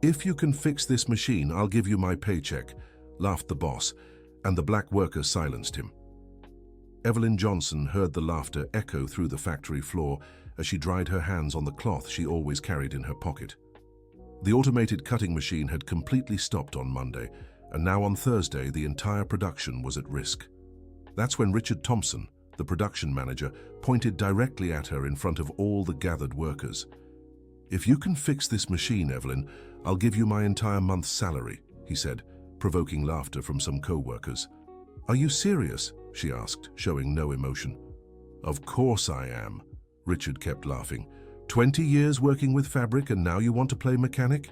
"If you can fix this machine, I'll give you my paycheck," laughed the boss, and the black worker silenced him. Evelyn Johnson heard the laughter echo through the factory floor as she dried her hands on the cloth she always carried in her pocket. The automated cutting machine had completely stopped on Monday, and now on Thursday the entire production was at risk. That's when Richard Thompson, the production manager, pointed directly at her in front of all the gathered workers. "If you can fix this machine, Evelyn, I'll give you my entire month's salary," he said, provoking laughter from some co-workers. "Are you serious?" she asked, showing no emotion. "Of course I am," Richard kept laughing. 20 years working with fabric and now you want to play mechanic?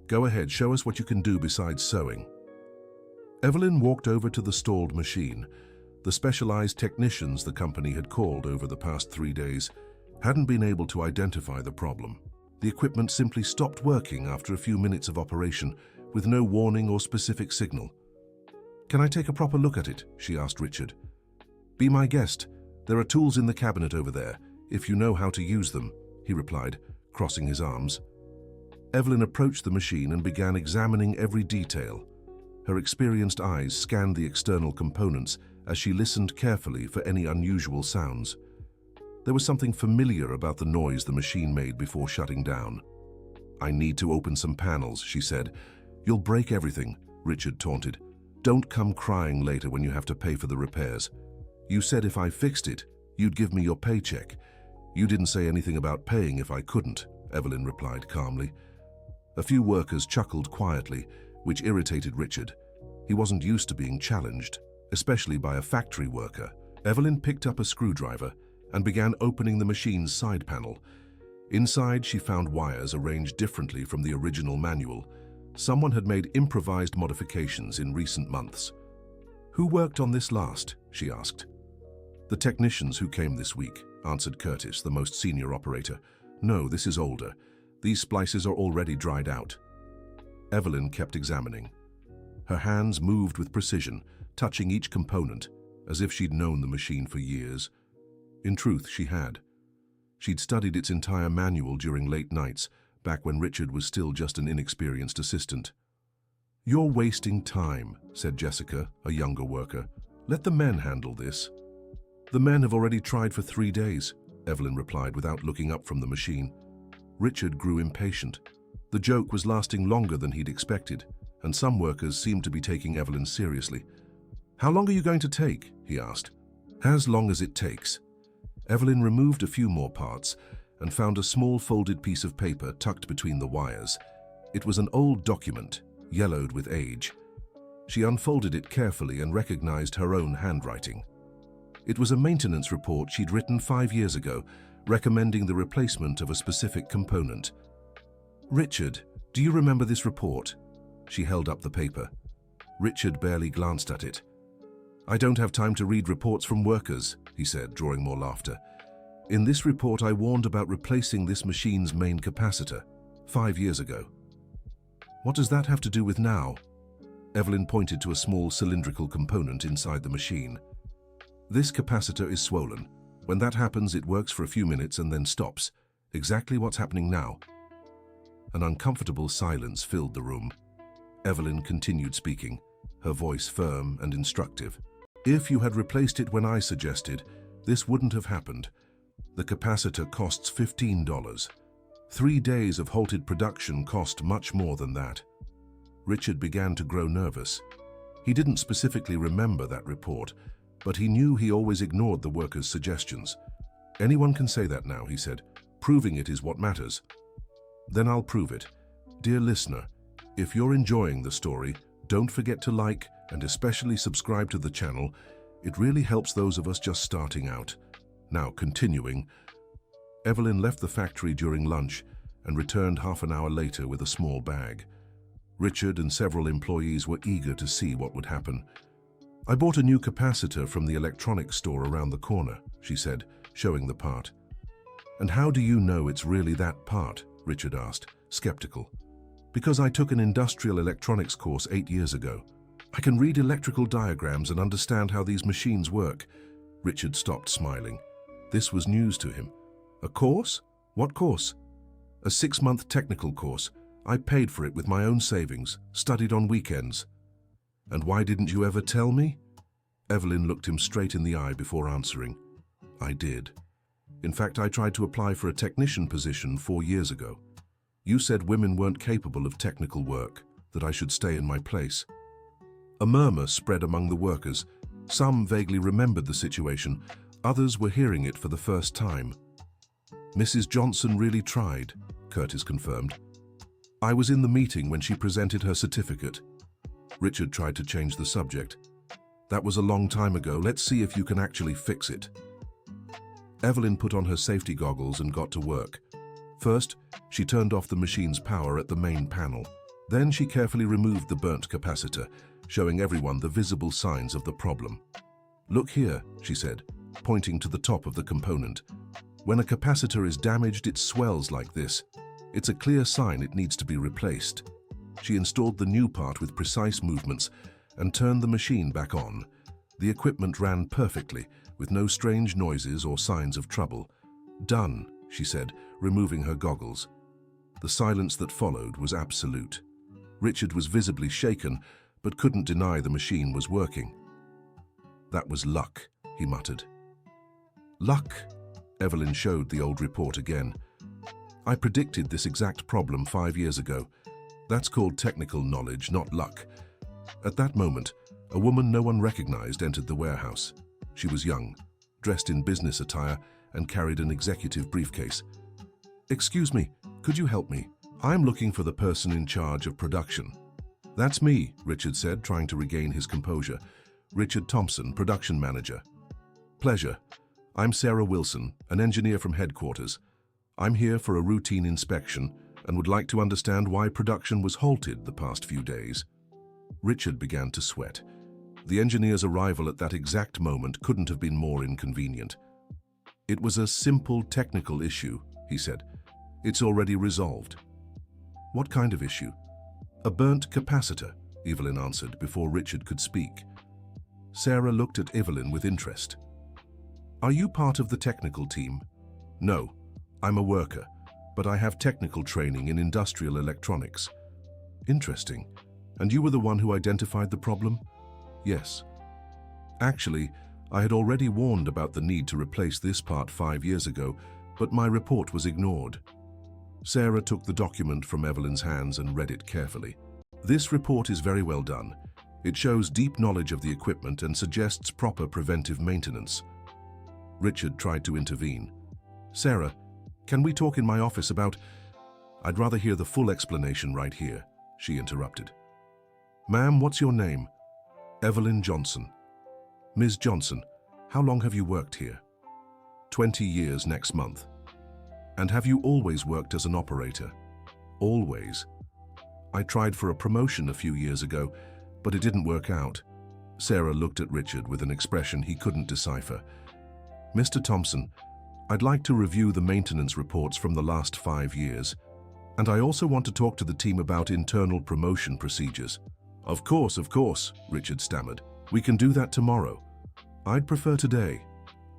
Go ahead, show us what you can do besides sewing." Evelyn walked over to the stalled machine. The specialized technicians the company had called over the past 3 days hadn't been able to identify the problem. The equipment simply stopped working after a few minutes of operation, with no warning or specific signal. "Can I take a proper look at it?" she asked Richard. "Be my guest. There are tools in the cabinet over there, if you know how to use them," he replied, crossing his arms. Evelyn approached the machine and began examining every detail. Her experienced eyes scanned the external components as she listened carefully for any unusual sounds. There was something familiar about the noise the machine made before shutting down. "I need to open some panels," she said. "You'll break everything," Richard taunted. "Don't come crying later when you have to pay for the repairs. You said if I fixed it, you'd give me your paycheck. You didn't say anything about paying if I couldn't," Evelyn replied calmly. A few workers chuckled quietly, which irritated Richard. He wasn't used to being challenged, especially by a factory worker. Evelyn picked up a screwdriver and began opening the machine's side panel. Inside, she found wires arranged differently from the original manual. Someone had made improvised modifications in recent months. "Who worked on this last?" she asked. "The technicians who came this week," answered Curtis, the most senior operator. "No, this is older. These splices are already dried out." Evelyn kept examining. Her hands moved with precision, touching each component, as if she'd known the machine for years. In truth, she had. She'd studied its entire manual during late nights, back when Richard was still just an inexperienced assistant. "You're wasting time," said Jessica, a younger worker. "Let the men handle this." "The men have already tried for 3 days," Evelyn replied without looking up from the machine. Richard grew impatient. The joke was lasting longer than he'd expected, and some workers seemed to be taking Evelyn seriously. "How long are you going to take?" he asked. "As long as it takes." Evelyn removed a few more parts and found a small folded piece of paper tucked between the wires. It was an old document, yellowed with age. She unfolded it carefully and recognized her own handwriting. It was a maintenance report she'd written 5 years ago, recommending the replacement of a specific component. "Richard, do you remember this report?" She held up the paper. Richard barely glanced at it. "I don't have time to read reports from workers," he said, drawing more laughter. "In this report, I warned about replacing this machine's main capacitor 5 years ago." "What does that have to do with now?" Evelyn pointed to a small cylindrical component inside the machine. "This capacitor is swollen. When that happens, it works for a few minutes and then stops. Exactly what's happening now." An uncomfortable silence filled the room. Evelyn continued speaking, her voice firm and instructive. "If you had replaced it when I suggested, this wouldn't have happened. The capacitor costs $15. 3 days of halted production cost much more than that." Richard began to grow nervous. He didn't specifically remember that report, but he knew he always ignored the workers' suggestions. "Anyone can say that now," he said. "Proving it is what matters." "Then I'll prove it. Dear listener, if you're enjoying the story, don't forget to like and especially subscribe to the channel. It really helps those of us just starting out. Now, continuing. Evelyn left the factory during lunch and returned half an hour later with a small bag. Richard and several employees were eager to see what would happen. "I bought a new capacitor from the electronics store around the corner," she said, showing the part. "And how do you know it's really that part?" Richard asked, skeptical. "Because I took an industrial electronics course 8 years ago. I can read electrical diagrams and understand how these machines work." Richard stopped smiling. This was news to him. "A course? What course?" "A 6-month technical course. I paid for it with my own savings, studied on weekends. And why didn't you ever tell me? Evelyn looked him straight in the eye before answering. I did. In fact, I tried to apply for a technician position 4 years ago. You said women weren't capable of technical work, that I should stay in my place. A murmur spread among the workers. Some vaguely remembered the situation, others were hearing it for the first time. Mrs. Johnson really tried, Curtis confirmed. I was in the meeting when she presented her certificate. Richard tried to change the subject. That was a long time ago. Let's see if you can actually fix it. Evelyn put on her safety goggles and got to work. First, she turned off the machine's power at the main panel. Then she carefully removed the burnt capacitor, showing everyone the visible signs of the problem. Look here, she said, pointing to the top of the component. When a capacitor is damaged, it swells like this. It's a clear sign it needs to be replaced. She installed the new part with precise movements and turned the machine back on. The equipment ran perfectly, with no strange noises or signs of trouble. Done, she said, removing her goggles. The silence that followed was absolute. Richard was visibly shaken, but couldn't deny the machine was working. That was luck, he muttered. Luck? Evelyn showed the old report again. I predicted this exact problem 5 years ago. That's called technical knowledge, not luck. At that moment, a woman no one recognized entered the warehouse. She was young, dressed in business attire, and carried an executive briefcase. Excuse me, could you help me? I'm looking for the person in charge of production. That's me, Richard said, trying to regain his composure. Richard Thompson, production manager. Pleasure. I'm Sarah Wilson, an engineer from headquarters. I'm here for a routine inspection and would like to understand why production was halted the past few days. Richard began to sweat. The engineer's arrival at that exact moment couldn't have been more inconvenient. It was a simple technical issue, he said. It's already resolved. What kind of issue? A burnt capacitor, Evelyn answered before Richard could speak. Sarah looked at Evelyn with interest. Are you part of the technical team? No, I'm a worker, but I have technical training in industrial electronics. Interesting. And you were the one who identified the problem? Yes. Actually, I had already warned about the need to replace this part 5 years ago, but my report was ignored. Sarah took the document from Evelyn's hands and read it carefully. This report is very well done. It shows deep knowledge of the equipment and suggests proper preventive maintenance. Richard tried to intervene. Sarah, can we talk in my office about... I'd rather hear the full explanation right here, she interrupted. Ma'am, what's your name? Evelyn Johnson. Ms. Johnson, how long have you worked here? 20 years next month. And have you always worked as an operator? Always. I tried for a promotion a few years ago, but it didn't work out. Sarah looked at Richard with an expression he couldn't decipher. Mr. Thompson, I'd like to review the maintenance reports from the last 5 years. And I also want to talk to the team about internal promotion procedures. Of course, Richard stammered. We can do that tomorrow. I'd prefer today.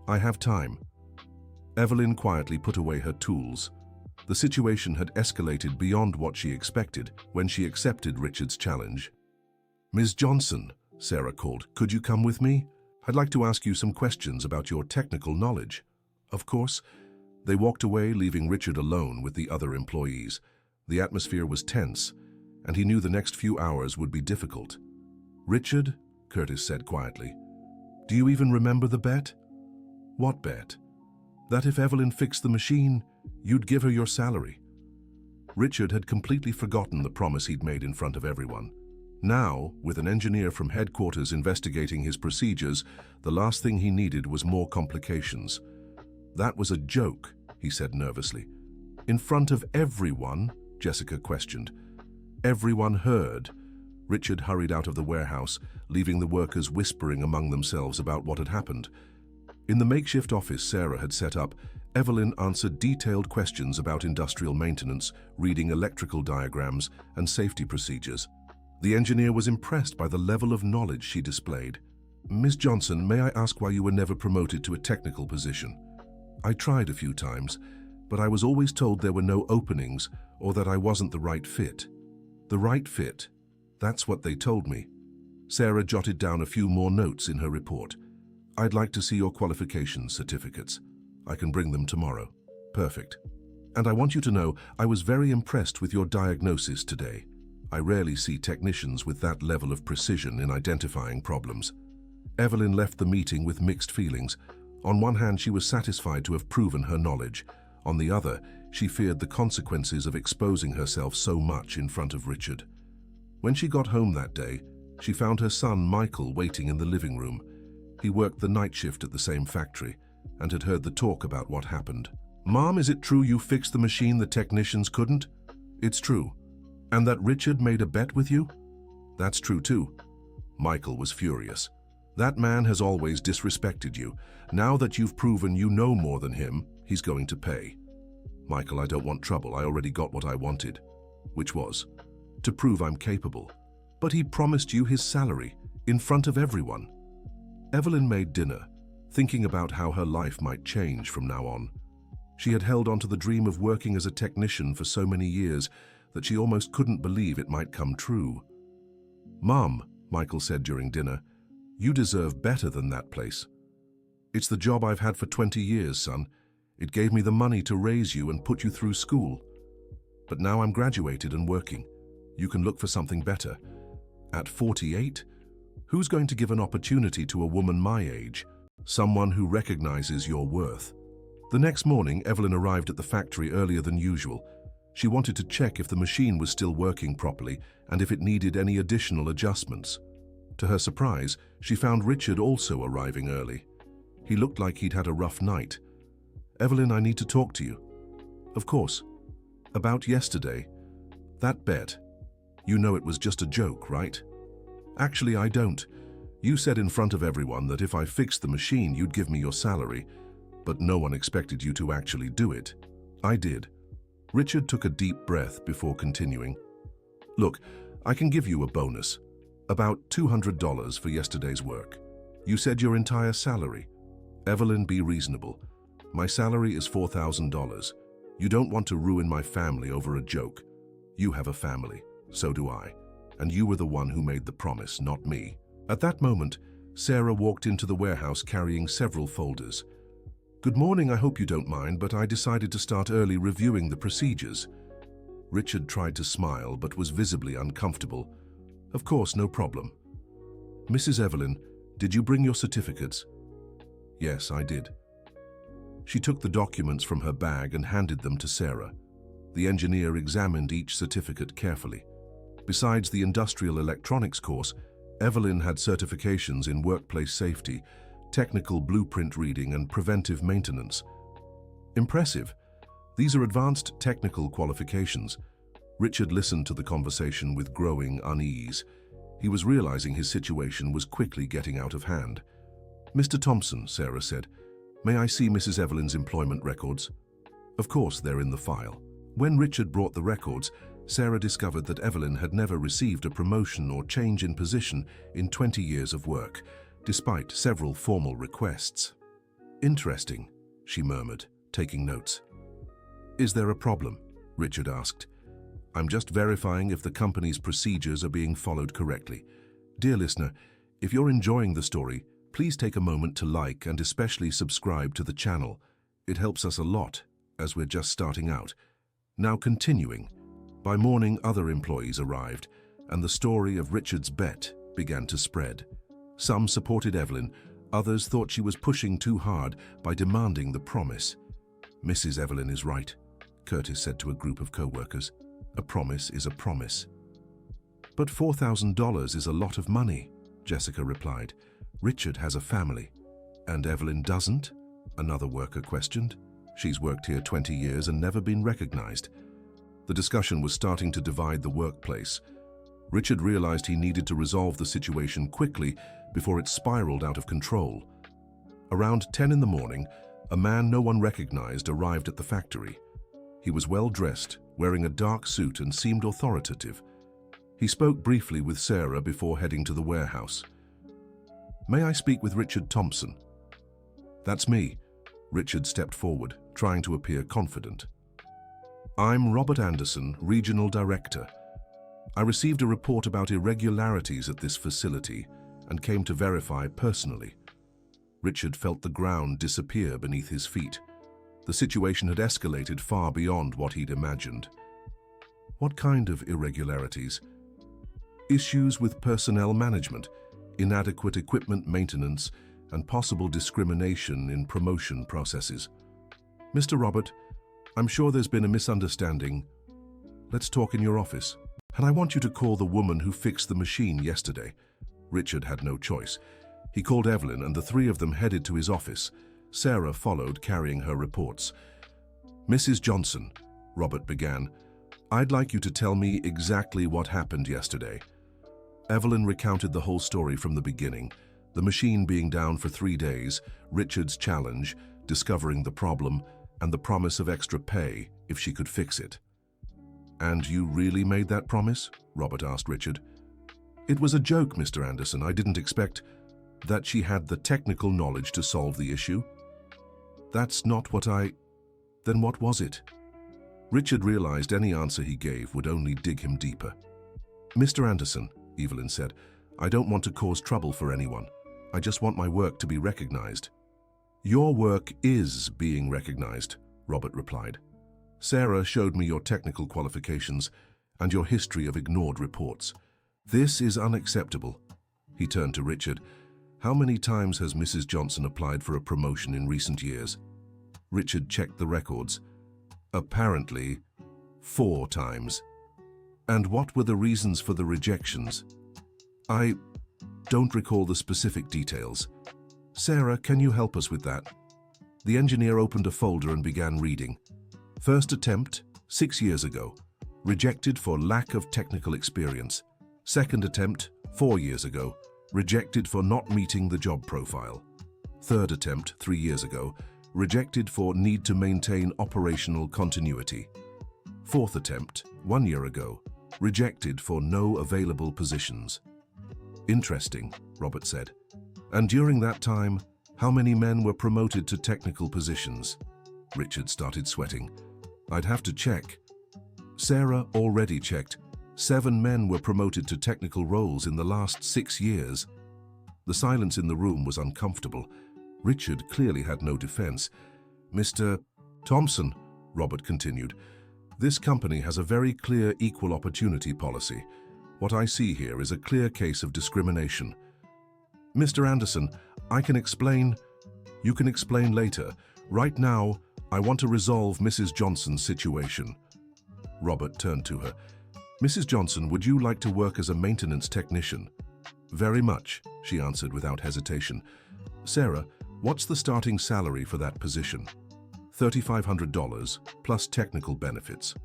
I have time. Evelyn quietly put away her tools. The situation had escalated beyond what she expected when she accepted Richard's challenge. Ms. Johnson, Sarah called, could you come with me? I'd like to ask you some questions about your technical knowledge. Of course. They walked away, leaving Richard alone with the other employees. The atmosphere was tense, and he knew the next few hours would be difficult. Richard, Curtis said quietly, do you even remember the bet? What bet? That if Evelyn fixed the machine, you'd give her your salary. Richard had completely forgotten the promise he'd made in front of everyone. Now, with an engineer from headquarters investigating his procedures, the last thing he needed was more complications. That was a joke, he said nervously. In front of everyone? Jessica questioned. Everyone heard. Richard hurried out of the warehouse, leaving the workers whispering among themselves about what had happened. In the makeshift office Sarah had set up, Evelyn answered detailed questions about industrial maintenance, reading electrical diagrams and safety procedures. The engineer was impressed by the level of knowledge she displayed. Ms. Johnson, may I ask why you were never promoted to a technical position? I tried a few times, but I was always told there were no openings or that I wasn't the right fit. The right fit? That's what they told me. Sarah jotted down a few more notes in her report. I'd like to see your qualification certificates. I can bring them tomorrow. Perfect. And I want you to know I was very impressed with your diagnosis today. I rarely see technicians with that level of precision in identifying problems. Evelyn left the meeting with mixed feelings. On one hand, she was satisfied to have proven her knowledge. On the other, she feared the consequences of exposing herself so much in front of Richard. When she got home that day, she found her son Michael waiting in the living room. He worked the night shift at the same factory and had heard the talk about what happened. "Mom, is it true you fixed the machine the technicians couldn't?" "It's true." "And that Richard made a bet with you?" "That's true too." Michael was furious. "That man has always disrespected you. Now that you've proven you know more than him, he's going to pay." "Michael, I don't want trouble. I already got what I wanted." "Which was?" "To prove I'm capable." "But he promised you his salary, in front of everyone." Evelyn made dinner, thinking about how her life might change from now on. She had held on to the dream of working as a technician for so many years that she almost couldn't believe it might come true. "Mom," Michael said during dinner, "you deserve better than that place." "It's the job I've had for 20 years, son. It gave me the money to raise you and put you through school. But now I'm graduated and working. You can look for something better." At 48? Who's going to give an opportunity to a woman my age? Someone who recognizes your worth. The next morning, Evelyn arrived at the factory earlier than usual. She wanted to check if the machine was still working properly and if it needed any additional adjustments. To her surprise, she found Richard also arriving early. He looked like he'd had a rough night. "Evelyn, I need to talk to you." "Of course." "About yesterday. That bet. You know it was just a joke, right?" "Actually, I don't. You said in front of everyone that if I fixed the machine, you'd give me your salary, but no one expected you to actually do it." "I did." Richard took a deep breath before continuing. "Look, I can give you a bonus. About $200 for yesterday's work. You said your entire salary." "Evelyn, be reasonable. My salary is $4,000. You don't want to ruin my family over a joke. You have a family. So do I. And you were the one who made the promise, not me." At that moment, Sarah walked into the warehouse carrying several folders. "Good morning, I hope you don't mind, but I decided to start early reviewing the procedures." Richard tried to smile, but was visibly uncomfortable. "Of course, no problem." "Mrs. Evelyn, did you bring your certificates?" "Yes, I did." She took the documents from her bag and handed them to Sarah. The engineer examined each certificate carefully. Besides the industrial electronics course, Evelyn had certifications in workplace safety, technical blueprint reading, and preventive maintenance. Impressive. These are advanced technical qualifications. Richard listened to the conversation with growing unease. He was realizing his situation was quickly getting out of hand. "Mr. Thompson," Sarah said, "may I see Mrs. Evelyn's employment records?" Of course, they're in the file. When Richard brought the records, Sarah discovered that Evelyn had never received a promotion or change in position in 20 years of work, despite several formal requests. "Interesting," she murmured, taking notes. "Is there a problem?" Richard asked. "I'm just verifying if the company's procedures are being followed correctly." Dear listener, if you're enjoying the story, please take a moment to like and especially subscribe to the channel. It helps us a lot, as we're just starting out. Now continuing. By morning, other employees arrived, and the story of Richard's bet began to spread. Some supported Evelyn, others thought she was pushing too hard by demanding the promise. "Mrs. Evelyn is right," Curtis said to a group of co-workers. "A promise is a promise." "But $4,000 is a lot of money," Jessica replied. "Richard has a family." "And Evelyn doesn't?" another worker questioned. "She's worked here 20 years and never been recognized." The discussion was starting to divide the workplace. Richard realized he needed to resolve the situation quickly before it spiraled out of control. Around 10 in the morning, a man no one recognized arrived at the factory. He was well dressed, wearing a dark suit, and seemed authoritative. He spoke briefly with Sarah before heading to the warehouse. "May I speak with Richard Thompson?" "That's me." Richard stepped forward, trying to appear confident. "I'm Robert Anderson, Regional Director. I received a report about irregularities at this facility and came to verify personally." Richard felt the ground disappear beneath his feet. The situation had escalated far beyond what he'd imagined. What kind of irregularities? Issues with personnel management, inadequate equipment maintenance, and possible discrimination in promotion processes. "Mr. Robert, I'm sure there's been a misunderstanding. Let's talk in your office. And I want you to call the woman who fixed the machine yesterday." Richard had no choice. He called Evelyn and the three of them headed to his office. Sarah followed, carrying her reports. "Mrs. Johnson," Robert began, "I'd like you to tell me exactly what happened yesterday." Evelyn recounted the whole story from the beginning, the machine being down for 3 days, Richard's challenge, discovering the problem, and the promise of extra pay if she could fix it. "And you really made that promise?" Robert asked Richard. "It was a joke, Mr. Anderson. I didn't expect that she had the technical knowledge to solve the issue." "That's not what I... Then what was it?" Richard realized any answer he gave would only dig him deeper. "Mr. Anderson," Evelyn said, "I don't want to cause trouble for anyone. I just want my work to be recognized." "Your work is being recognized," Robert replied. "Sarah showed me your technical qualifications and your history of ignored reports. This is unacceptable." He turned to Richard. "How many times has Mrs. Johnson applied for a promotion in recent years?" Richard checked the records. "Apparently, 4 times. And what were the reasons for the rejections?" "I don't recall the specific details." "Sarah, can you help us with that?" The engineer opened a folder and began reading. "First attempt, 6 years ago. Rejected for lack of technical experience. Second attempt, 4 years ago. Rejected for not meeting the job profile. Third attempt, 3 years ago. Rejected for need to maintain operational continuity. Fourth attempt, 1 year ago. Rejected for no available positions." "Interesting," Robert said. "And during that time, how many men were promoted to technical positions?" Richard started sweating. "I'd have to check." Sarah already checked. 7 men were promoted to technical roles in the last 6 years. The silence in the room was uncomfortable. Richard clearly had no defense. "Mr. Thompson," Robert continued, "this company has a very clear equal opportunity policy. What I see here is a clear case of discrimination." "Mr. Anderson, I can explain." "You can explain later. Right now, I want to resolve Mrs. Johnson's situation." Robert turned to her. "Mrs. Johnson, would you like to work as a maintenance technician?" "Very much," she answered without hesitation. "Sarah, what's the starting salary for that position?" $3,500 plus technical benefits."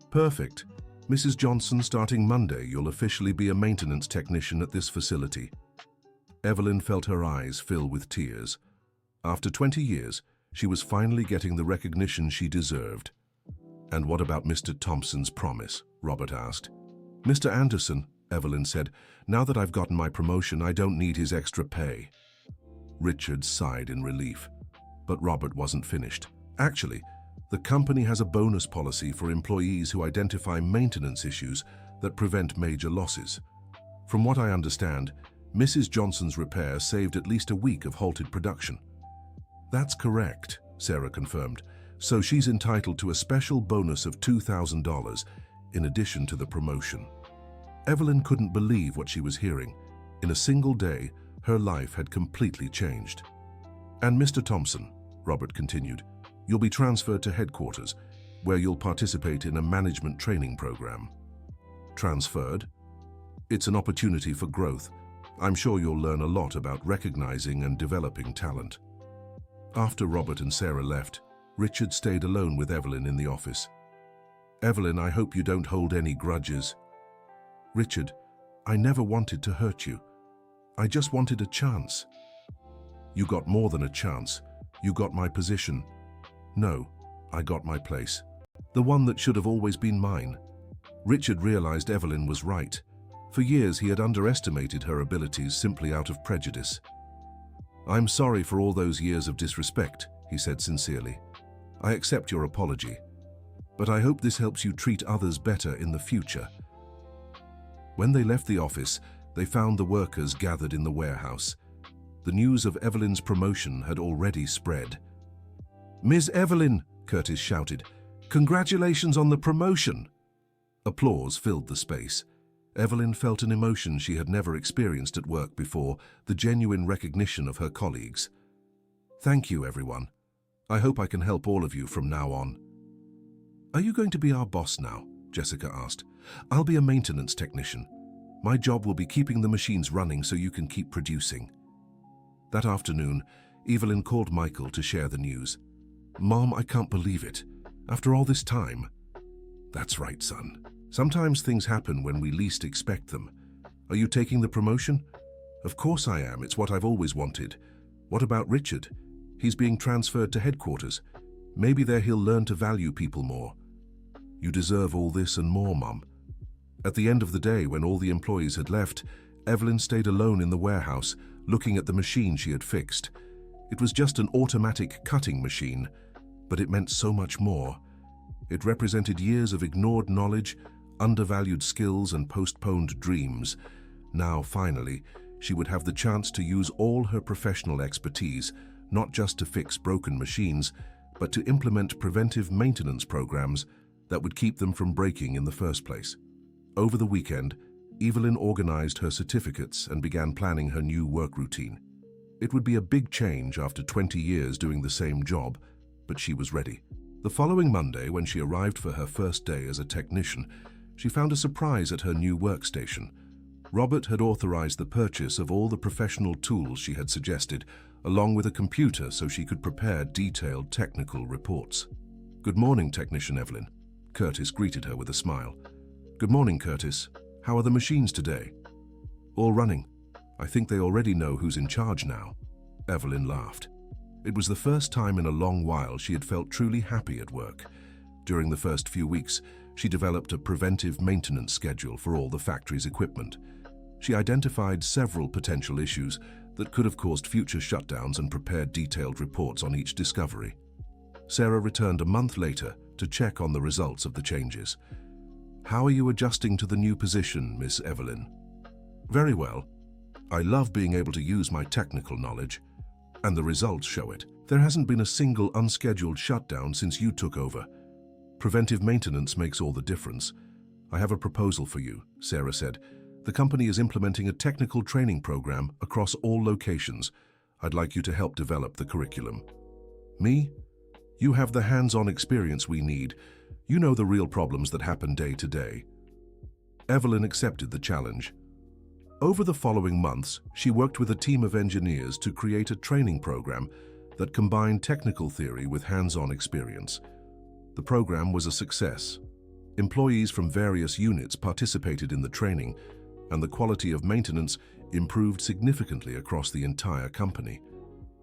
"Perfect. Mrs. Johnson, starting Monday, you'll officially be a maintenance technician at this facility." Evelyn felt her eyes fill with tears. After 20 years, she was finally getting the recognition she deserved. "And what about Mr. Thompson's promise?" Robert asked. "Mr. Anderson," Evelyn said, "now that I've gotten my promotion, I don't need his extra pay." Richard sighed in relief. But Robert wasn't finished. "Actually, the company has a bonus policy for employees who identify maintenance issues that prevent major losses. From what I understand, Mrs. Johnson's repair saved at least a week of halted production." "That's correct," Sarah confirmed. "So she's entitled to a special bonus of $2,000 in addition to the promotion." Evelyn couldn't believe what she was hearing. In a single day, her life had completely changed. "And Mr. Thompson," Robert continued, "you'll be transferred to headquarters, where you'll participate in a management training program." "Transferred?" "It's an opportunity for growth. I'm sure you'll learn a lot about recognizing and developing talent." After Robert and Sarah left, Richard stayed alone with Evelyn in the office. "Evelyn, I hope you don't hold any grudges." "Richard, I never wanted to hurt you. I just wanted a chance." "You got more than a chance. You got my position." "No, I got my place. The one that should have always been mine." Richard realized Evelyn was right. For years he had underestimated her abilities simply out of prejudice. "I'm sorry for all those years of disrespect," he said sincerely. I accept your apology, but I hope this helps you treat others better in the future." When they left the office, they found the workers gathered in the warehouse. The news of Evelyn's promotion had already spread. "Ms. Evelyn," Curtis shouted, "congratulations on the promotion!" Applause filled the space. Evelyn felt an emotion she had never experienced at work before, the genuine recognition of her colleagues. "Thank you, everyone. I hope I can help all of you from now on." "Are you going to be our boss now?" Jessica asked. "I'll be a maintenance technician. My job will be keeping the machines running so you can keep producing." That afternoon, Evelyn called Michael to share the news. "Mom, I can't believe it. After all this time." "That's right, son. Sometimes things happen when we least expect them. Are you taking the promotion?" "Of course I am. It's what I've always wanted." "What about Richard? He's being transferred to headquarters. Maybe there he'll learn to value people more." "You deserve all this and more, Mom." At the end of the day, when all the employees had left, Evelyn stayed alone in the warehouse, looking at the machine she had fixed. It was just an automatic cutting machine, but it meant so much more. It represented years of ignored knowledge, undervalued skills, and postponed dreams. Now, finally, she would have the chance to use all her professional expertise, not just to fix broken machines, but to implement preventive maintenance programs that would keep them from breaking in the first place. Over the weekend, Evelyn organized her certificates and began planning her new work routine. It would be a big change after 20 years doing the same job, but she was ready. The following Monday, when she arrived for her first day as a technician, she found a surprise at her new workstation. Robert had authorized the purchase of all the professional tools she had suggested, along with a computer so she could prepare detailed technical reports. "Good morning, Technician Evelyn." Curtis greeted her with a smile. "Good morning, Curtis. How are the machines today?" "All running. I think they already know who's in charge now." Evelyn laughed. It was the first time in a long while she had felt truly happy at work. During the first few weeks, she developed a preventive maintenance schedule for all the factory's equipment. She identified several potential issues that could have caused future shutdowns and prepared detailed reports on each discovery. Sarah returned a month later to check on the results of the changes. "How are you adjusting to the new position, Miss Evelyn?" "Very well. I love being able to use my technical knowledge, and the results show it. There hasn't been a single unscheduled shutdown since you took over. Preventive maintenance makes all the difference. I have a proposal for you," Sarah said. "The company is implementing a technical training program across all locations. I'd like you to help develop the curriculum." "Me? You have the hands-on experience we need. You know the real problems that happen day to day." Evelyn accepted the challenge. Over the following months, she worked with a team of engineers to create a training program that combined technical theory with hands-on experience. The program was a success. Employees from various units participated in the training, and the quality of maintenance improved significantly across the entire company.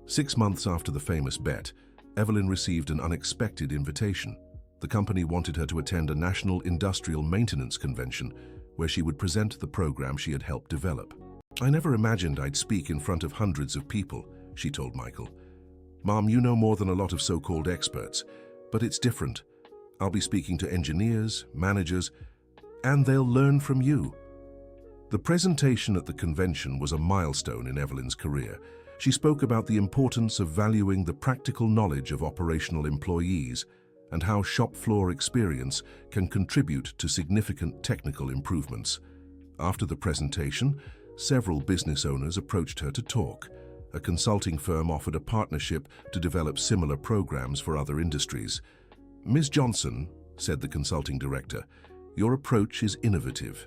6 months after the famous bet, Evelyn received an unexpected invitation. The company wanted her to attend a national industrial maintenance convention where she would present the program she had helped develop. "I never imagined I'd speak in front of hundreds of people," she told Michael. "Mom, you know more than a lot of so-called experts, but it's different. I'll be speaking to engineers, managers, and they'll learn from you." The presentation at the convention was a milestone in Evelyn's career. She spoke about the importance of valuing the practical knowledge of operational employees and how shop floor experience can contribute to significant technical improvements. After the presentation, several business owners approached her to talk. A consulting firm offered a partnership to develop similar programs for other industries. "Ms. Johnson," said the consulting director, "your approach is innovative.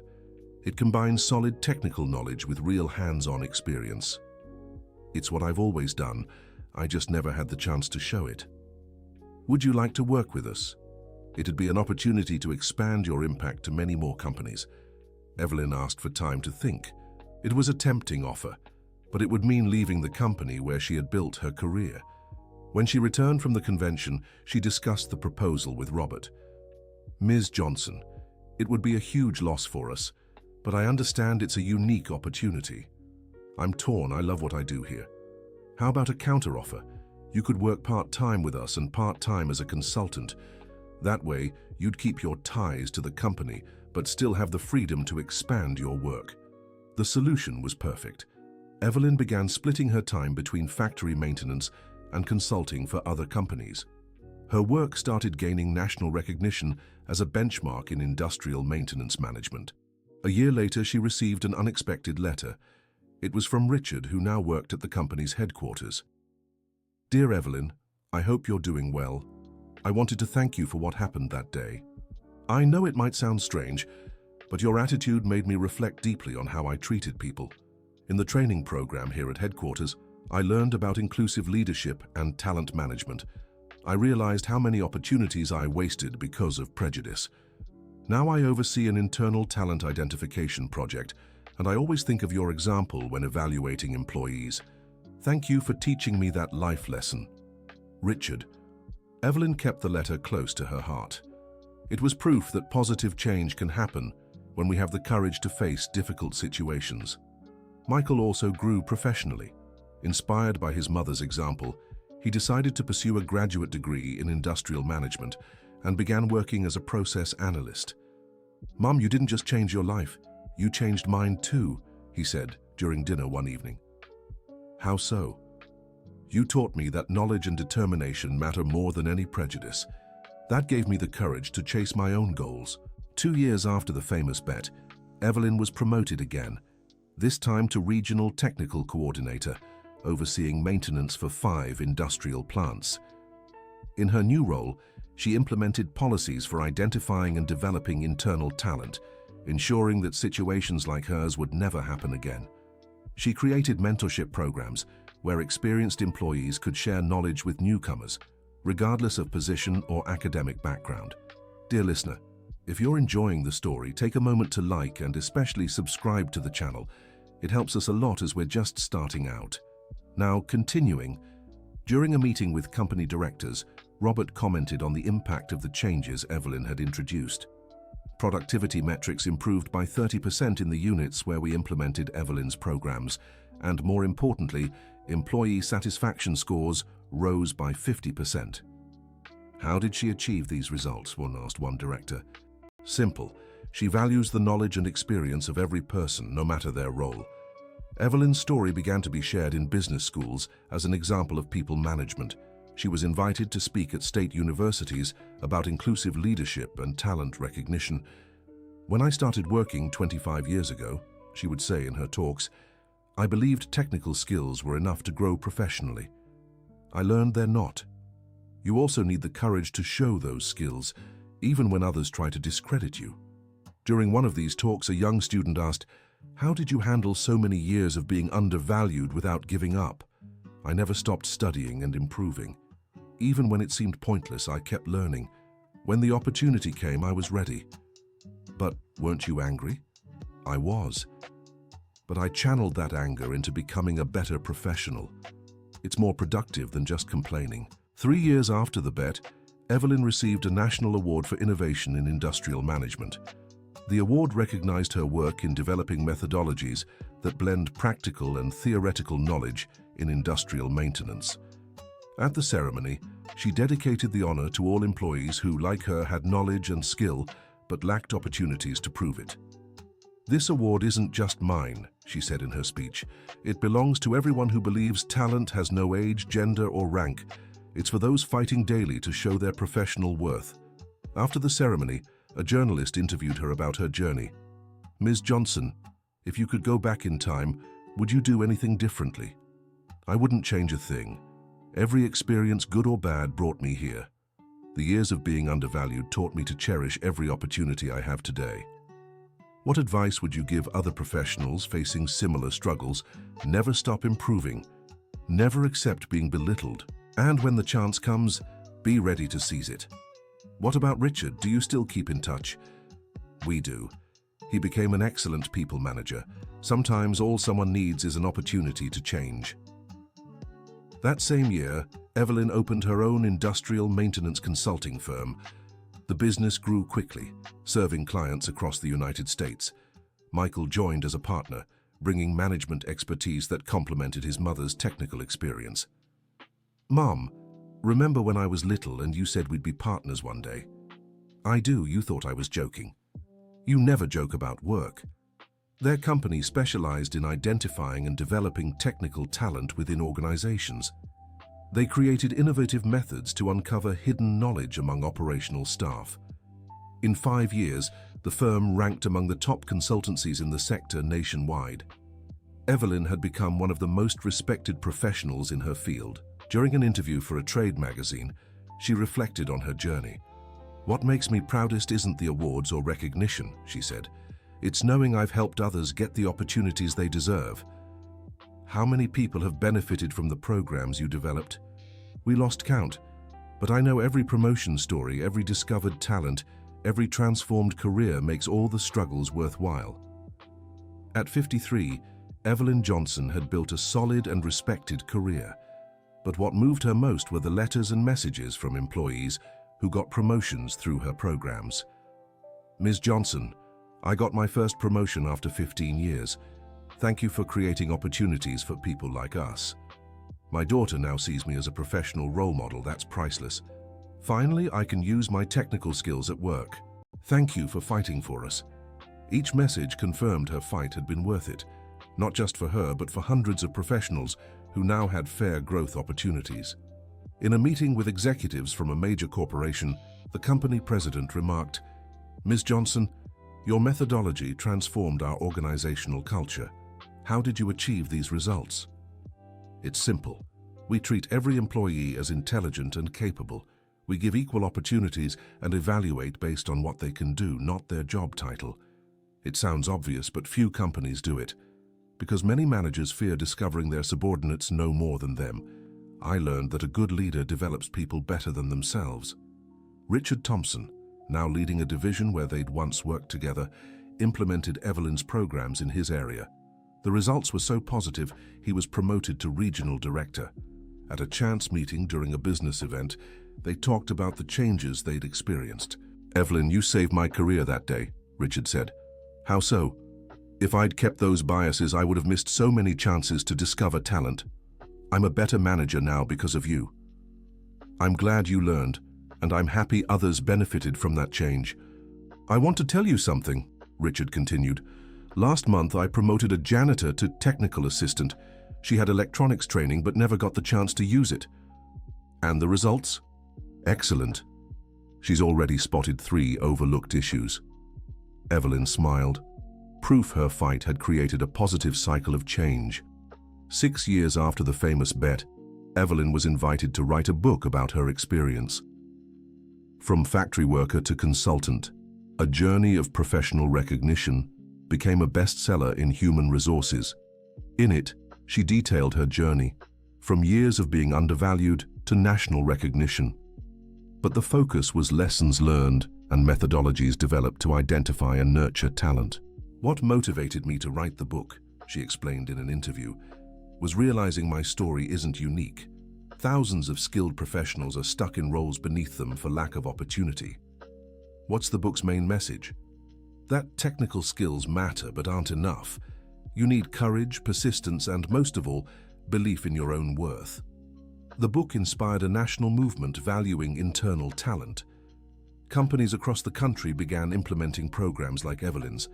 It combines solid technical knowledge with real hands-on experience." "It's what I've always done. I just never had the chance to show it." "Would you like to work with us? It'd be an opportunity to expand your impact to many more companies." Evelyn asked for time to think. It was a tempting offer, but it would mean leaving the company where she had built her career. When she returned from the convention, she discussed the proposal with Robert. "Ms. Johnson, it would be a huge loss for us, but I understand it's a unique opportunity. I'm torn. I love what I do here. How about a counteroffer? You could work part-time with us and part-time as a consultant. That way, you'd keep your ties to the company, but still have the freedom to expand your work." The solution was perfect. Evelyn began splitting her time between factory maintenance and consulting for other companies. Her work started gaining national recognition as a benchmark in industrial maintenance management. A year later, she received an unexpected letter. It was from Richard, who now worked at the company's headquarters. "Dear Evelyn, I hope you're doing well. I wanted to thank you for what happened that day. I know it might sound strange, but your attitude made me reflect deeply on how I treated people. In the training program here at headquarters, I learned about inclusive leadership and talent management. I realized how many opportunities I wasted because of prejudice. Now I oversee an internal talent identification project, and I always think of your example when evaluating employees. Thank you for teaching me that life lesson. Richard." Evelyn kept the letter close to her heart. It was proof that positive change can happen when we have the courage to face difficult situations. Michael also grew professionally. Inspired by his mother's example, he decided to pursue a graduate degree in industrial management and began working as a process analyst. "Mum, you didn't just change your life, you changed mine too," he said during dinner one evening. "How so?" "You taught me that knowledge and determination matter more than any prejudice. That gave me the courage to chase my own goals." 2 years after the famous bet, Evelyn was promoted again, this time to Regional Technical Coordinator, overseeing maintenance for 5 industrial plants. In her new role, she implemented policies for identifying and developing internal talent, ensuring that situations like hers would never happen again. She created mentorship programs where experienced employees could share knowledge with newcomers, regardless of position or academic background. Dear listener, if you're enjoying the story, take a moment to like and especially subscribe to the channel. It helps us a lot as we're just starting out. Now, continuing, during a meeting with company directors, Robert commented on the impact of the changes Evelyn had introduced. Productivity metrics improved by 30% in the units where we implemented Evelyn's programs, and more importantly, employee satisfaction scores rose by 50%. How did she achieve these results? One asked one director. Simple. She values the knowledge and experience of every person, no matter their role. Evelyn's story began to be shared in business schools as an example of people management. She was invited to speak at state universities about inclusive leadership and talent recognition. "When I started working 25 years ago," she would say in her talks, "I believed technical skills were enough to grow professionally. I learned they're not. You also need the courage to show those skills, even when others try to discredit you." During one of these talks, a young student asked, "How did you handle so many years of being undervalued without giving up?" "I never stopped studying and improving. Even when it seemed pointless, I kept learning. When the opportunity came, I was ready." "But weren't you angry?" "I was. But I channeled that anger into becoming a better professional. It's more productive than just complaining." 3 years after the bet, Evelyn received a national award for innovation in industrial management. The award recognized her work in developing methodologies that blend practical and theoretical knowledge in industrial maintenance. At the ceremony, she dedicated the honor to all employees who, like her, had knowledge and skill but lacked opportunities to prove it. "This award isn't just mine," she said in her speech. "It belongs to everyone who believes talent has no age, gender, or rank. It's for those fighting daily to show their professional worth." After the ceremony, a journalist interviewed her about her journey. "Ms. Johnson, if you could go back in time, would you do anything differently?" "I wouldn't change a thing. Every experience, good or bad, brought me here. The years of being undervalued taught me to cherish every opportunity I have today." What advice would you give other professionals facing similar struggles? Never stop improving. Never accept being belittled. And when the chance comes, be ready to seize it. What about Richard? Do you still keep in touch? We do. He became an excellent people manager. Sometimes all someone needs is an opportunity to change. That same year, Evelyn opened her own industrial maintenance consulting firm. The business grew quickly, serving clients across the United States. Michael joined as a partner, bringing management expertise that complemented his mother's technical experience. Mom, remember when I was little and you said we'd be partners one day? I do, you thought I was joking. You never joke about work. Their company specialized in identifying and developing technical talent within organizations. They created innovative methods to uncover hidden knowledge among operational staff. In 5 years, the firm ranked among the top consultancies in the sector nationwide. Evelyn had become one of the most respected professionals in her field. During an interview for a trade magazine, she reflected on her journey. "What makes me proudest isn't the awards or recognition," she said. "It's knowing I've helped others get the opportunities they deserve." How many people have benefited from the programs you developed? We lost count, but I know every promotion story, every discovered talent, every transformed career makes all the struggles worthwhile. At 53, Evelyn Johnson had built a solid and respected career, but what moved her most were the letters and messages from employees who got promotions through her programs. "Ms. Johnson, I got my first promotion after 15 years. Thank you for creating opportunities for people like us. My daughter now sees me as a professional role model that's priceless. Finally, I can use my technical skills at work. Thank you for fighting for us." Each message confirmed her fight had been worth it, not just for her, but for hundreds of professionals who now had fair growth opportunities. In a meeting with executives from a major corporation, the company president remarked, "Ms. Johnson, your methodology transformed our organizational culture. How did you achieve these results?" "It's simple. We treat every employee as intelligent and capable. We give equal opportunities and evaluate based on what they can do, not their job title." It sounds obvious, but few companies do it, because many managers fear discovering their subordinates know more than them. I learned that a good leader develops people better than themselves. Richard Thompson, now leading a division where they'd once worked together, implemented Evelyn's programs in his area. The results were so positive, he was promoted to regional director. At a chance meeting during a business event, they talked about the changes they'd experienced. "Evelyn, you saved my career that day," Richard said. "How so?" "If I'd kept those biases, I would have missed so many chances to discover talent. I'm a better manager now because of you. I'm glad you learned, and I'm happy others benefited from that change." "I want to tell you something," Richard continued. "Last month, I promoted a janitor to technical assistant. She had electronics training but never got the chance to use it. And the results? Excellent. She's already spotted 3 overlooked issues." Evelyn smiled. Proof her fight had created a positive cycle of change. 6 years after the famous bet, Evelyn was invited to write a book about her experience. From factory worker to consultant, A Journey of Professional Recognition became a bestseller in Human Resources. In it, she detailed her journey, from years of being undervalued to national recognition. But the focus was lessons learned and methodologies developed to identify and nurture talent. "What motivated me to write the book," she explained in an interview, "was realizing my story isn't unique. Thousands of skilled professionals are stuck in roles beneath them for lack of opportunity." What's the book's main message? That technical skills matter but aren't enough. You need courage, persistence, and most of all, belief in your own worth. The book inspired a national movement valuing internal talent. Companies across the country began implementing programs like Evelyn's.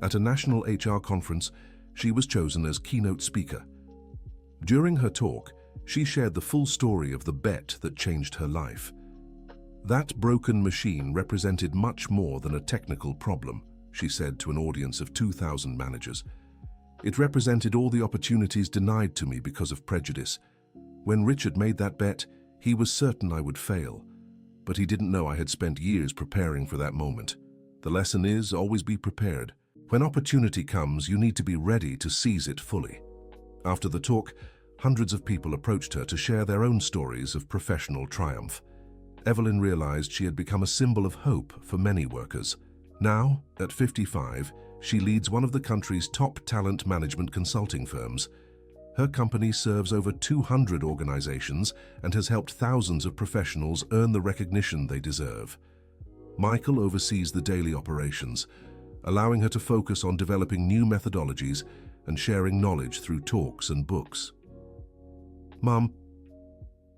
At a national HR conference, she was chosen as keynote speaker. During her talk, she shared the full story of the bet that changed her life. "That broken machine represented much more than a technical problem," she said to an audience of 2,000 managers. "It represented all the opportunities denied to me because of prejudice. When Richard made that bet, he was certain I would fail, but he didn't know I had spent years preparing for that moment. The lesson is, always be prepared. When opportunity comes, you need to be ready to seize it fully." After the talk, hundreds of people approached her to share their own stories of professional triumph. Evelyn realized she had become a symbol of hope for many workers. Now, at 55, she leads one of the country's top talent management consulting firms. Her company serves over 200 organizations and has helped thousands of professionals earn the recognition they deserve. Michael oversees the daily operations, allowing her to focus on developing new methodologies and sharing knowledge through talks and books. "Mum,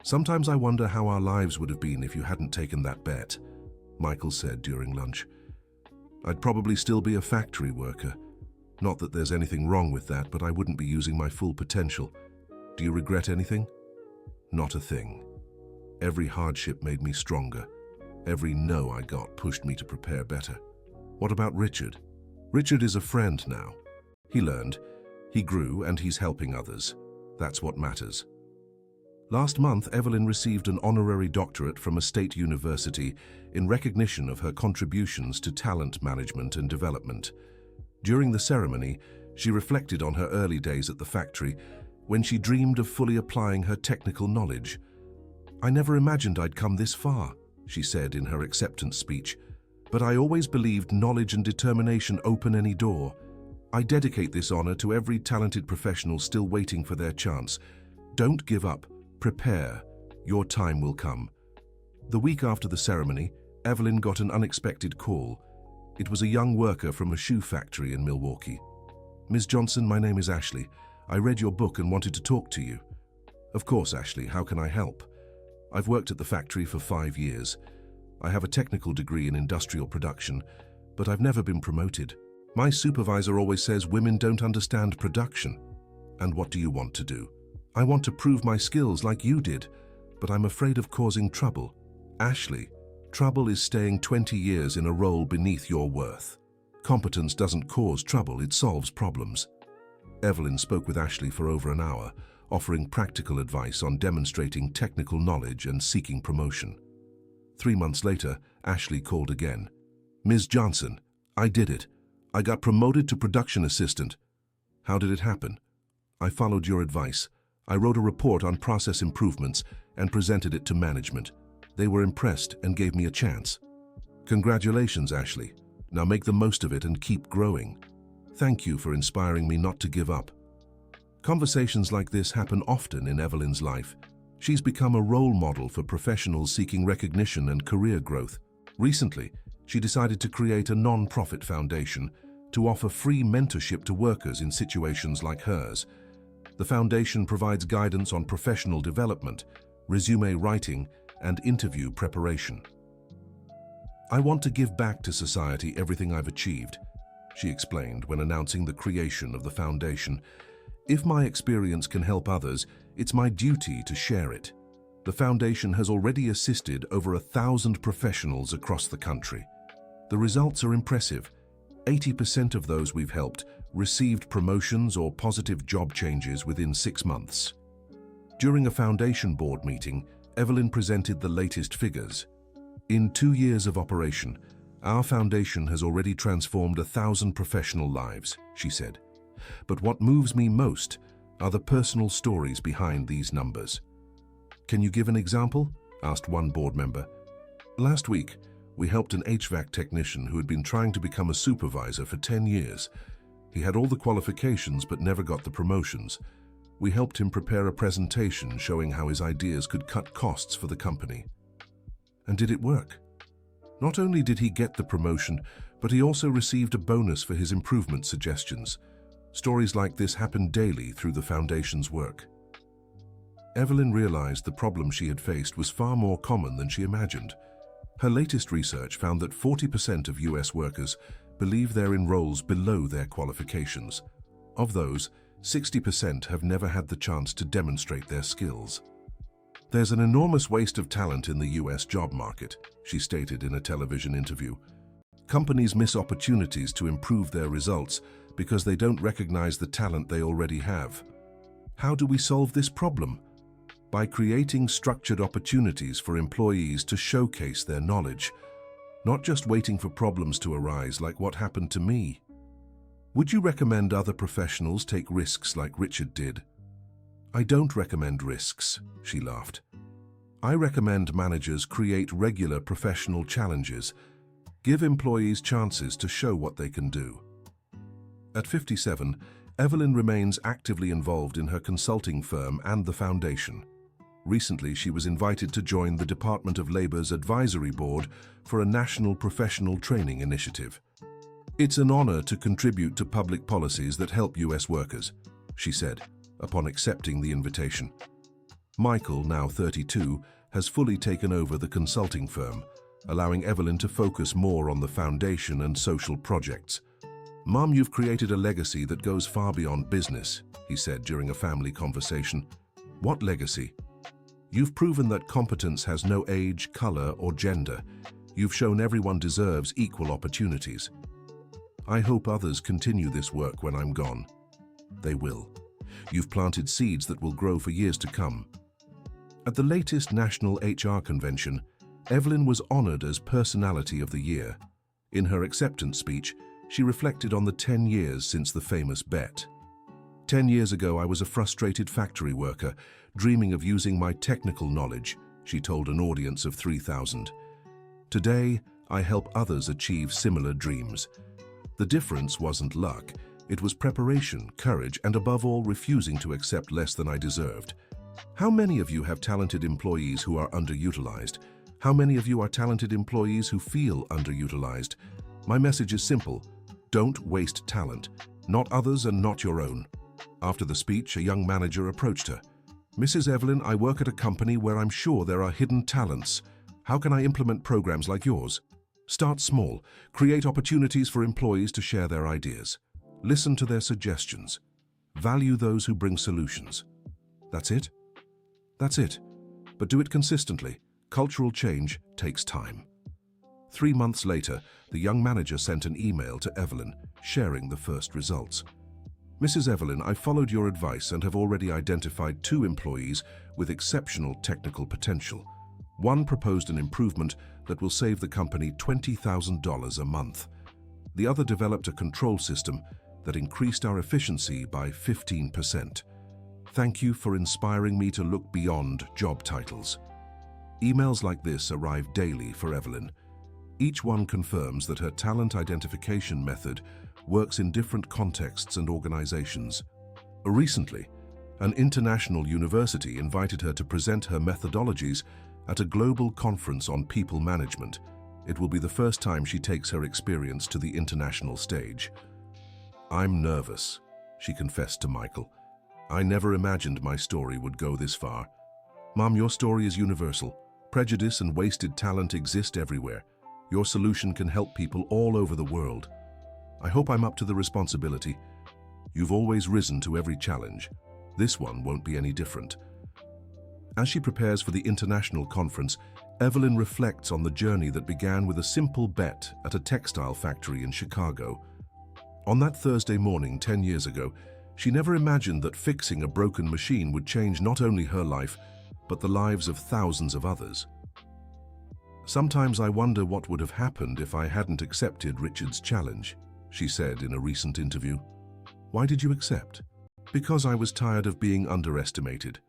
Sometimes I wonder how our lives would have been if you hadn't taken that bet, Michael said during lunch. I'd probably still be a factory worker. Not that there's anything wrong with that, but I wouldn't be using my full potential. Do you regret anything? Not a thing. Every hardship made me stronger. Every no I got pushed me to prepare better. What about Richard? Richard is a friend now. He learned, he grew, and he's helping others. That's what matters. Last month, Evelyn received an honorary doctorate from a state university in recognition of her contributions to talent management and development. During the ceremony, she reflected on her early days at the factory when she dreamed of fully applying her technical knowledge. "I never imagined I'd come this far," she said in her acceptance speech, "but I always believed knowledge and determination open any door. I dedicate this honor to every talented professional still waiting for their chance. Don't give up. Prepare. Your time will come." The week after the ceremony, Evelyn got an unexpected call. It was a young worker from a shoe factory in Milwaukee. "Ms. Johnson, my name is Ashley. I read your book and wanted to talk to you." "Of course, Ashley. How can I help?" "I've worked at the factory for 5 years. I have a technical degree in industrial production, but I've never been promoted. My supervisor always says women don't understand production." "And what do you want to do?" "I want to prove my skills like you did, but I'm afraid of causing trouble." "Ashley, trouble is staying 20 years in a role beneath your worth. Competence doesn't cause trouble, it solves problems." Evelyn spoke with Ashley for over an hour, offering practical advice on demonstrating technical knowledge and seeking promotion. 3 months later, Ashley called again. "Ms. Johnson, I did it. I got promoted to production assistant." "How did it happen?" "I followed your advice. I wrote a report on process improvements and presented it to management. They were impressed and gave me a chance." "Congratulations, Ashley. Now make the most of it and keep growing." "Thank you for inspiring me not to give up." Conversations like this happen often in Evelyn's life. She's become a role model for professionals seeking recognition and career growth. Recently, she decided to create a non-profit foundation to offer free mentorship to workers in situations like hers. The foundation provides guidance on professional development, resume writing, and interview preparation. "I want to give back to society everything I've achieved," she explained when announcing the creation of the foundation. "If my experience can help others, it's my duty to share it." The foundation has already assisted over 1,000 professionals across the country. The results are impressive. 80% of those we've helped received promotions or positive job changes within 6 months. During a foundation board meeting, Evelyn presented the latest figures. "In 2 years of operation, our foundation has already transformed 1,000 professional lives," she said. "But what moves me most are the personal stories behind these numbers." "Can you give an example?" asked one board member. "Last week, we helped an HVAC technician who had been trying to become a supervisor for 10 years. He had all the qualifications but never got the promotions. We helped him prepare a presentation showing how his ideas could cut costs for the company." "And did it work?" "Not only did he get the promotion, but he also received a bonus for his improvement suggestions. Stories like this happen daily through the foundation's work." Evelyn realized the problem she had faced was far more common than she imagined. Her latest research found that 40% of US workers believe they're in roles below their qualifications. Of those, 60% have never had the chance to demonstrate their skills. "There's an enormous waste of talent in the US job market," she stated in a television interview. "Companies miss opportunities to improve their results because they don't recognize the talent they already have." How do we solve this problem? By creating structured opportunities for employees to showcase their knowledge, not just waiting for problems to arise like what happened to me. Would you recommend other professionals take risks like Richard did? "I don't recommend risks," she laughed. "I recommend managers create regular professional challenges. Give employees chances to show what they can do." At 57, Evelyn remains actively involved in her consulting firm and the foundation. Recently, she was invited to join the Department of Labor's advisory board for a national professional training initiative. "It's an honor to contribute to public policies that help US workers," she said, upon accepting the invitation. Michael, now 32, has fully taken over the consulting firm, allowing Evelyn to focus more on the foundation and social projects. "Mom, you've created a legacy that goes far beyond business," he said during a family conversation. "What legacy?" "You've proven that competence has no age, color, or gender. You've shown everyone deserves equal opportunities. I hope others continue this work when I'm gone." They will. You've planted seeds that will grow for years to come. At the latest National HR Convention, Evelyn was honored as Personality of the Year. In her acceptance speech, she reflected on the 10 years since the famous bet. 10 years ago, I was a frustrated factory worker, dreaming of using my technical knowledge," she told an audience of 3,000. "Today, I help others achieve similar dreams. The difference wasn't luck. It was preparation, courage, and above all, refusing to accept less than I deserved." How many of you have talented employees who are underutilized? How many of you are talented employees who feel underutilized? My message is simple. Don't waste talent. Not others and not your own. After the speech, a young manager approached her. "Mrs. Evelyn, I work at a company where I'm sure there are hidden talents. How can I implement programs like yours?" Start small. Create opportunities for employees to share their ideas. Listen to their suggestions. Value those who bring solutions. That's it? That's it. But do it consistently. Cultural change takes time. 3 months later, the young manager sent an email to Evelyn, sharing the first results. "Mrs. Evelyn, I followed your advice and have already identified 2 employees with exceptional technical potential. One proposed an improvement that will save the company $20,000 a month. The other developed a control system that increased our efficiency by 15%. Thank you for inspiring me to look beyond job titles." Emails like this arrive daily for Evelyn. Each one confirms that her talent identification method works in different contexts and organizations. Recently, an international university invited her to present her methodologies at a global conference on people management. It will be the first time she takes her experience to the international stage. "I'm nervous," she confessed to Michael. "I never imagined my story would go this far." "Mom, your story is universal. Prejudice and wasted talent exist everywhere. Your solution can help people all over the world. I hope I'm up to the responsibility. You've always risen to every challenge. This one won't be any different." As she prepares for the international conference, Evelyn reflects on the journey that began with a simple bet at a textile factory in Chicago. On that Thursday morning 10 years ago, she never imagined that fixing a broken machine would change not only her life, but the lives of thousands of others. "Sometimes I wonder what would have happened if I hadn't accepted Richard's challenge," she said in a recent interview. "Why did you accept?" "Because I was tired of being underestimated.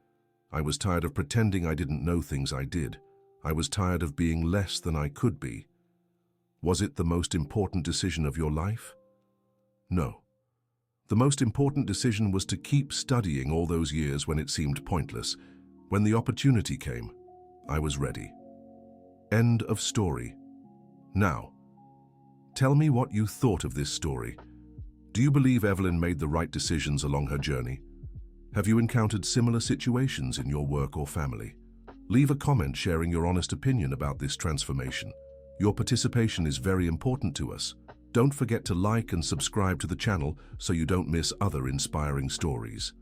I was tired of pretending I didn't know things I did. I was tired of being less than I could be." Was it the most important decision of your life? No. The most important decision was to keep studying all those years when it seemed pointless. When the opportunity came, I was ready. End of story. Now, tell me what you thought of this story. Do you believe Evelyn made the right decisions along her journey? Have you encountered similar situations in your work or family? Leave a comment sharing your honest opinion about this transformation. Your participation is very important to us. Don't forget to like and subscribe to the channel so you don't miss other inspiring stories.